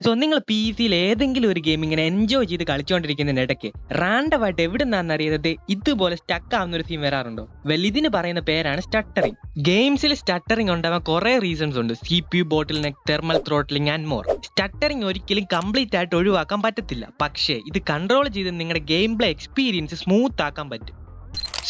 So നിങ്ങൾ P സിയിൽ ഏതെങ്കിലും ഒരു ഗെയിം ഇങ്ങനെ എൻജോയ് ചെയ്ത് കളിച്ചുകൊണ്ടിരിക്കുന്നതിന്റെ ഇടയ്ക്ക് റാൻഡമായിട്ട് എവിടെ നിന്നാന്ന് അറിയാതെ ഇതുപോലെ സ്റ്റക്ക് ആവുന്ന ഒരു സീൻ വരാറുണ്ടോ? ഇതിന് പറയുന്ന പേരാണ് സ്റ്റട്ടറിങ്. ഗെയിംസിൽ സ്റ്റട്ടറിങ് ഉണ്ടാവാൻ കുറെ റീസൺസ് ഉണ്ട്. CPU bottle neck, thermal throttling and more. Stuttering ഒരിക്കലും കംപ്ലീറ്റ് ആയിട്ട് ഒഴിവാക്കാൻ പറ്റത്തില്ല, പക്ഷേ ഇത് കൺട്രോൾ ചെയ്ത് നിങ്ങളുടെ ഗെയിം പ്ലേ എക്സ്പീരിയൻസ് സ്മൂത്ത് ആക്കാൻ പറ്റും.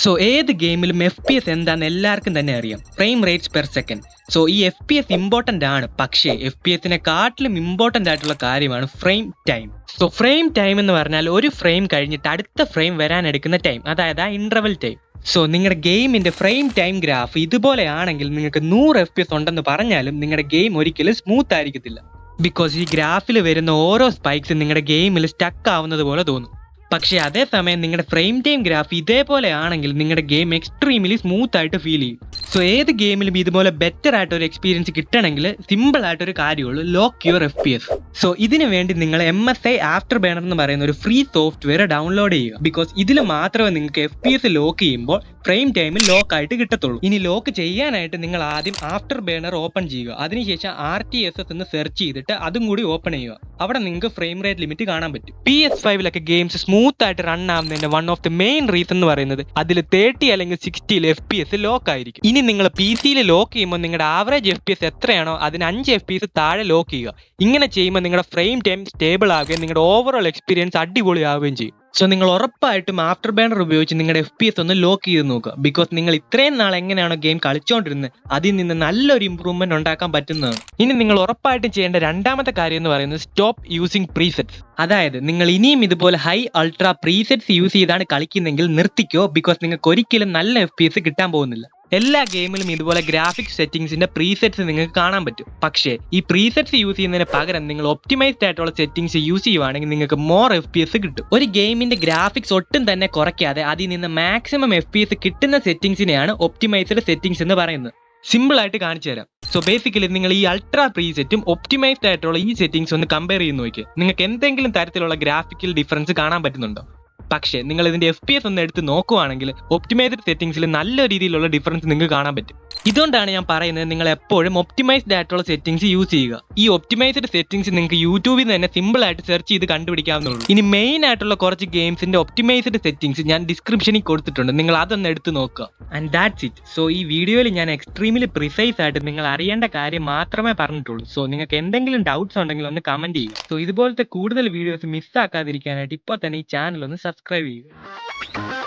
സോ ഏത് ഗെയിമിലും FPS എന്താണെന്ന് എല്ലാവർക്കും തന്നെ അറിയാം, frame rates per second. So ഈ FPS ഇമ്പോർട്ടൻ്റ് ആണ്, പക്ഷേ FPSനെക്കാട്ടിലും ഇമ്പോർട്ടൻ്റ് ആയിട്ടുള്ള കാര്യമാണ് frame time. So frame time എന്ന് പറഞ്ഞാൽ ഒരു ഫ്രെയിം കഴിഞ്ഞിട്ട് അടുത്ത ഫ്രെയിം വരാൻ എടുക്കുന്ന ടൈം, അതായത് ആ ഇന്റർവൽ ടൈം. സോ നിങ്ങളുടെ ഗെയിമിന്റെ ഫ്രെയിം ടൈം ഗ്രാഫ് ഇതുപോലെയാണെങ്കിൽ നിങ്ങൾക്ക് 100 FPS ഉണ്ടെന്ന് പറഞ്ഞാലും നിങ്ങളുടെ ഗെയിം ഒരിക്കലും സ്മൂത്ത് ആയിരിക്കത്തില്ല. ബിക്കോസ് ഈ ഗ്രാഫിൽ വരുന്ന ഓരോ സ്പൈക്സും നിങ്ങളുടെ ഗെയിമിൽ സ്റ്റക്ക് ആവുന്നത് പോലെ തോന്നും. പക്ഷേ അതേസമയം നിങ്ങളുടെ ഫ്രെയിം ടൈം ഗ്രാഫ് ഇതേപോലെ ആണെങ്കിൽ നിങ്ങളുടെ ഗെയിം എക്സ്ട്രീംലി സ്മൂത്ത് ആയിട്ട് ഫീൽ ചെയ്യും. സോ ഏത് ഗെയിമിലും ഇതുപോലെ ബെറ്റർ ആയിട്ട് ഒരു എക്സ്പീരിയൻസ് കിട്ടണമെങ്കിൽ സിമ്പിൾ ആയിട്ടൊരു കാര്യമുള്ളൂ, ലോക്ക് യുവർ FPS. സോ ഇതിനു വേണ്ടി നിങ്ങൾ MSI ആഫ്റ്റർ ബേണർ എന്ന് പറയുന്ന ഒരു ഫ്രീ സോഫ്റ്റ്വെയർ ഡൗൺലോഡ് ചെയ്യുക. ബിക്കോസ് ഇതിൽ മാത്രമേ നിങ്ങൾക്ക് FPS ലോക്ക് ചെയ്യുമ്പോൾ ഫ്രെയിം ടൈമിൽ ലോക്ക് ആയിട്ട് കിട്ടത്തുള്ളൂ. ഇനി ലോക്ക് ചെയ്യാനായിട്ട് നിങ്ങൾ ആദ്യം ആഫ്റ്റർ ബേണർ ഓപ്പൺ ചെയ്യുക. അതിനുശേഷം RTSS എന്ന് സെർച്ച് ചെയ്തിട്ട് അതും കൂടി ഓപ്പൺ ചെയ്യുക. അവിടെ നിങ്ങൾക്ക് ഫ്രെയിം റേറ്റ് ലിമിറ്റ് കാണാൻ പറ്റും. PS5 ഗെയിംസ് സ്മൂത്ത് ആയിട്ട് റൺ ആവുന്നതിന്റെ one of the main reason എന്ന് പറയുന്നത് അതിൽ 30 അല്ലെങ്കിൽ 60 FPS ലോക്ക് ആയിരിക്കും. ഇനി നിങ്ങൾ PC ലോക്ക് ചെയ്യുമ്പോൾ നിങ്ങളുടെ ആവറേജ് FPS എത്രയാണോ അതിന് 5 FPS താഴെ ലോക്ക് ചെയ്യുക. ഇങ്ങനെ ചെയ്യുമ്പോൾ നിങ്ങളുടെ ഫ്രെയിം ടൈം സ്റ്റേബിൾ ആവുകയും നിങ്ങളുടെ ഓവറോൾ എക്സ്പീരിയൻസ് അടിപൊളിയാവുകയും ചെയ്യും. സോ നിങ്ങൾ ഉറപ്പായിട്ടും ആഫ്റ്റർ ബേണർ ഉപയോഗിച്ച് നിങ്ങളുടെ FPS ഒന്ന് ലോക്ക് ചെയ്ത് നോക്കുക. ബിക്കോസ് നിങ്ങൾ ഇത്രയും നാൾ എങ്ങനെയാണോ ഗെയിം കളിച്ചുകൊണ്ടിരുന്നത് അതിൽ നിന്ന് നല്ലൊരു ഇമ്പ്രൂവ്മെന്റ് ഉണ്ടാക്കാൻ പറ്റുന്നതാണ്. ഇനി നിങ്ങൾ ഉറപ്പായിട്ടും ചെയ്യേണ്ട രണ്ടാമത്തെ കാര്യം എന്ന് പറയുന്നത് സ്റ്റോപ്പ് യൂസിങ് പ്രീസെറ്റ്സ്. അതായത് നിങ്ങൾ ഇനിയും ഇതുപോലെ ഹൈ അൾട്രാ പ്രീസെറ്റ്സ് യൂസ് ചെയ്താണ് കളിക്കുന്നെങ്കിൽ നിർത്തിക്കോ. ബിക്കോസ് നിങ്ങൾക്ക് ഒരിക്കലും നല്ല FPS കിട്ടാൻ പോകുന്നില്ല. എല്ലാ ഗെയിമിലും ഇതുപോലെ ഗ്രാഫിക്സ് സെറ്റിംഗ്സിന്റെ പ്രീസെറ്റ്സ് നിങ്ങൾക്ക് കാണാൻ പറ്റും. പക്ഷേ ഈ പ്രീസെറ്റ്സ് യൂസ് ചെയ്യുന്നതിന് പകരം നിങ്ങൾ ഒപ്റ്റിമൈസ്ഡ് ആയിട്ടുള്ള സെറ്റിംഗ്സ് യൂസ് ചെയ്യുവാണെങ്കിൽ നിങ്ങൾക്ക് മോർ FPS കിട്ടും. ഒരു ഗെയിമിന്റെ ഗ്രാഫിക്സ് ഒട്ടും തന്നെ കുറയ്ക്കാതെ അതിൽ നിന്ന് മാക്സിമം FPS കിട്ടുന്ന സെറ്റിംഗ്സിനെയാണ് ഒപ്റ്റിമൈസ്ഡ് സെറ്റിംഗ്സ് എന്ന് പറയുന്നത്. സിമ്പിൾ ആയിട്ട് കാണിച്ചു തരാം. സോ ബേസിക്കലി നിങ്ങൾ ഈ അൾട്രാ പ്രീസെറ്റും ഒപ്റ്റിമൈസ്ഡ് ആയിട്ടുള്ള ഈ സെറ്റിംഗ്സ് ഒന്ന് കമ്പയർ ചെയ്ത് നോക്കിയാൽ നിങ്ങൾക്ക് എന്തെങ്കിലും തരത്തിലുള്ള ഗ്രാഫിക്കൽ ഡിഫറൻസ് കാണാൻ പറ്റുന്നുണ്ടോ? പക്ഷേ നിങ്ങൾ ഇതിന്റെ FPS ഒന്ന് എടുത്ത് നോക്കുവാണെങ്കിൽ ഒപ്റ്റിമൈസ്ഡ് സെറ്റിംഗ്സിൽ നല്ല രീതിയിലുള്ള ഡിഫറൻസ് നിങ്ങൾക്ക് കാണാൻ പറ്റും. ഇതുകൊണ്ടാണ് ഞാൻ പറയുന്നത് നിങ്ങൾ എപ്പോഴും ഒപ്റ്റിമൈസ്ഡ് ആയിട്ടുള്ള സെറ്റിംഗ്സ് യൂസ് ചെയ്യുക. ഈ ഒപ്റ്റിമൈസ്ഡ് സെറ്റിംഗ്സ് നിങ്ങൾക്ക് യൂട്യൂബിൽ നിന്ന് തന്നെ സിമ്പിൾ ആയിട്ട് സെർച്ച് ചെയ്ത് കണ്ടുപിടിക്കാവുന്നതുള്ളൂ. ഇനി മെയിൻ ആയിട്ടുള്ള കുറച്ച് ഗെയിംസിന്റെ ഒപ്റ്റിമൈസ്ഡ് സെറ്റിംഗ്സ് ഞാൻ ഡിസ്ക്രിപ്ഷനിൽ കൊടുത്തിട്ടുണ്ട്, നിങ്ങൾ അതൊന്ന് എടുത്ത് നോക്കുക. And that's it. സോ ഈ വീഡിയോയിൽ ഞാൻ എക്സ്ട്രീംലി പ്രിസൈസ് ആയിട്ട് നിങ്ങൾ അറിയേണ്ട കാര്യം മാത്രമേ പറഞ്ഞിട്ടുള്ളൂ. സോ നിങ്ങൾക്ക് എന്തെങ്കിലും ഡൗട്ട്സ് ഉണ്ടെങ്കിൽ ഒന്ന് കമന്റ് ചെയ്യുക. സോ ഇതുപോലത്തെ കൂടുതൽ വീഡിയോസ് മിസ്സാക്കാതിരിക്കാനായിട്ട് ഇപ്പോൾ തന്നെ ഈ ചാനൽ ഒന്ന് സബ്സ്ക്രൈബ് ചെയ്യുക.